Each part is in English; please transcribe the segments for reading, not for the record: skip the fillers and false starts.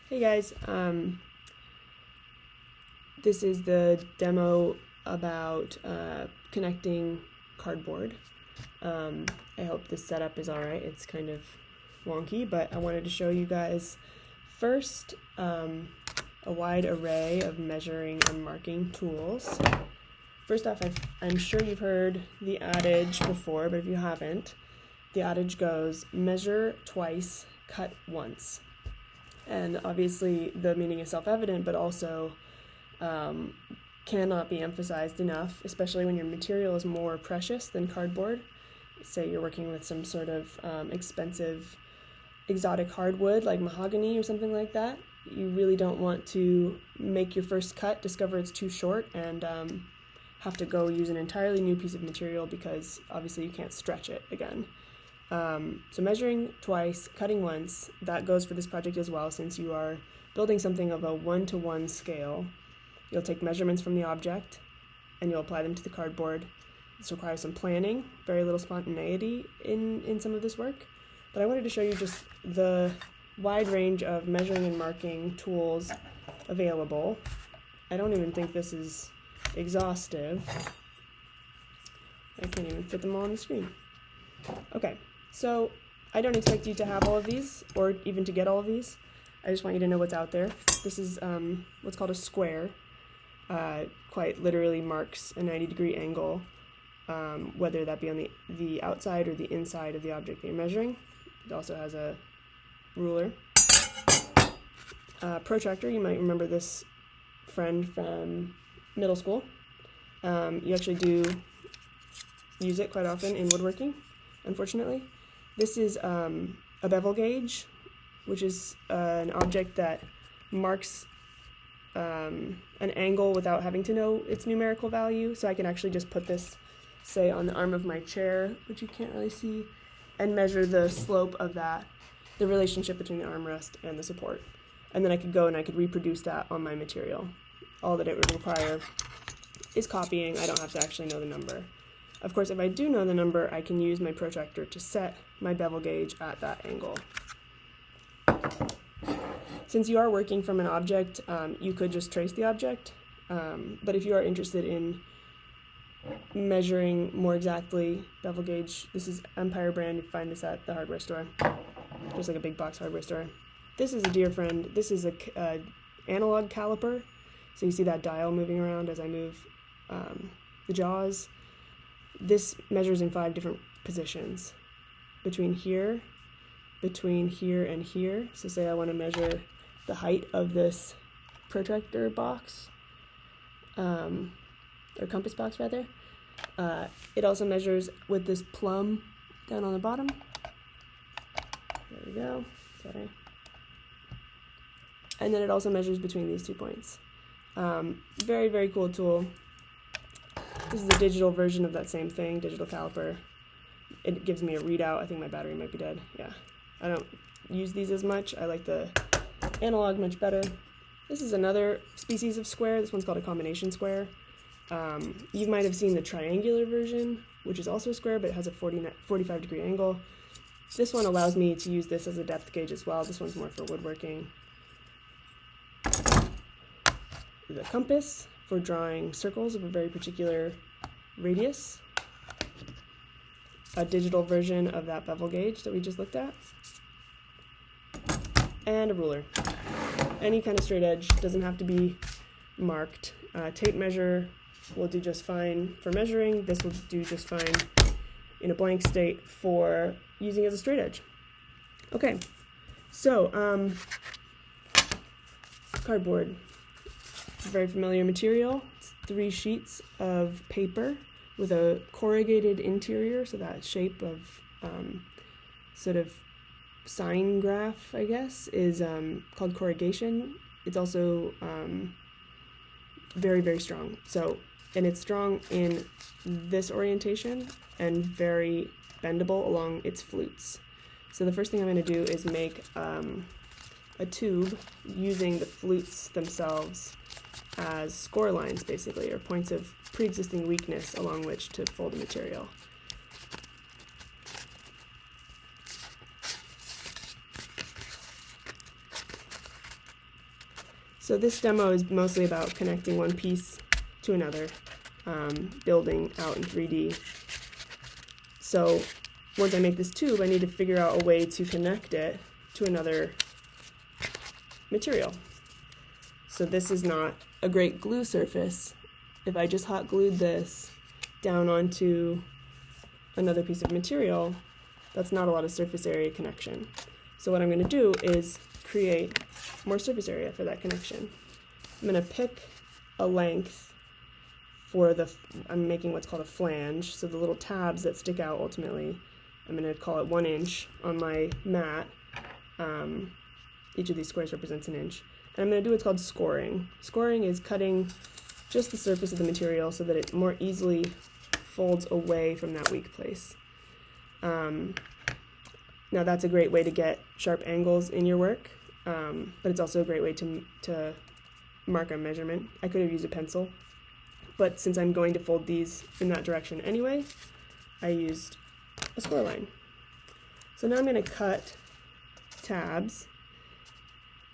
Hey guys, this is the demo about connecting cardboard. I hope this setup is alright. It's kind of wonky, but I wanted to show you guys first a wide array of measuring and marking tools. First off, I'm sure you've heard the adage before, but if you haven't, the adage goes, measure twice, cut once. And obviously the meaning is self-evident, but also cannot be emphasized enough, especially when your material is more precious than cardboard. Say you're working with some sort of expensive exotic hardwood like mahogany or something like that. You really don't want to make your first cut, discover it's too short, and have to go use an entirely new piece of material because obviously you can't stretch it again. So measuring twice, cutting once, that goes for this project as well. Since you are building something of a 1-to-1 scale, you'll take measurements from the object and you'll apply them to the cardboard. This requires some planning, very little spontaneity in some of this work. But I wanted to show you just the wide range of measuring and marking tools available. I don't even think this is exhaustive. I can't even fit them all on the screen. Okay. So I don't expect you to have all of these or even to get all of these. I just want you to know what's out there. This is what's called a square. Quite literally marks a 90-degree angle, whether that be on the outside or the inside of the object that you're measuring. It also has a ruler. Protractor, you might remember this friend from middle school. You actually do use it quite often in woodworking, unfortunately. This is a bevel gauge, which is an object that marks an angle without having to know its numerical value. So I can actually just put this, say, on the arm of my chair, which you can't really see, and measure the slope of that, the relationship between the armrest and the support. And then I could go and I could reproduce that on my material. All that it would require is copying. I don't have to actually know the number. Of course, if I do know the number, I can use my protractor to set my bevel gauge at that angle. Since you are working from an object, you could just trace the object, but if you are interested in measuring more exactly, bevel gauge, this is Empire brand, you find this at the hardware store, just like a big box hardware store. This is a dear friend. This is a analog caliper, so you see that dial moving around as I move the jaws. This measures in 5 different positions, between here, and here. So say I want to measure the height of this protractor box, or compass box rather. It also measures with this plumb down on the bottom. There we go, sorry. And then it also measures between these 2 points. Very, very cool tool. This is a digital version of that same thing, digital caliper. It gives me a readout. I think my battery might be dead. Yeah, I don't use these as much. I like the analog much better. This is another species of square. This one's called a combination square. You might have seen the triangular version, which is also a square, but it has a 45-degree angle. This one allows me to use this as a depth gauge as well. This one's more for woodworking. The compass for drawing circles of a very particular radius. A digital version of that bevel gauge that we just looked at. And a ruler. Any kind of straight edge, doesn't have to be marked. Tape measure will do just fine for measuring. This will do just fine in a blank state for using as a straight edge. Okay, so cardboard. Very familiar material. It's 3 sheets of paper with a corrugated interior, so that shape of sort of sine graph, I guess, is called corrugation. It's also very, very strong. And it's strong in this orientation and very bendable along its flutes. So the first thing I'm going to do is make a tube using the flutes themselves as score lines, basically, or points of pre-existing weakness along which to fold the material. So this demo is mostly about connecting one piece to another, building out in 3D. So once I make this tube, I need to figure out a way to connect it to another material. So this is not a great glue surface. If I just hot glued this down onto another piece of material, that's not a lot of surface area connection. So what I'm going to do is create more surface area for that connection. I'm going to pick a length for I'm making what's called a flange, so the little tabs that stick out ultimately. I'm going to call it 1 inch on my mat. Each of these squares represents an inch. And I'm going to do what's called scoring. Scoring is cutting just the surface of the material so that it more easily folds away from that weak place. Now that's a great way to get sharp angles in your work, but it's also a great way to mark a measurement. I could have used a pencil, but since I'm going to fold these in that direction anyway, I used a score line. So now I'm going to cut tabs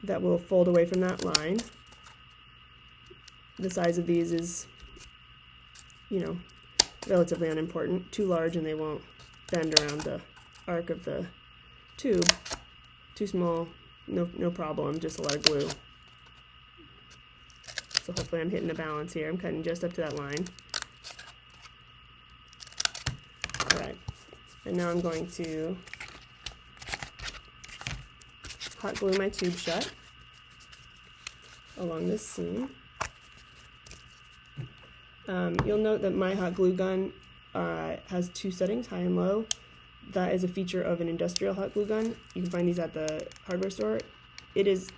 that will fold away from that line. The size of these is, relatively unimportant. Too large and they won't bend around the arc of the tube. Too small, no problem, just a lot of glue. So hopefully I'm hitting a balance here. I'm cutting just up to that line. Alright, and now I'm going to hot glue my tube shut along this seam. You'll note that my hot glue gun has 2 settings, high and low. That is a feature of an industrial hot glue gun. You can find these at the hardware store. It is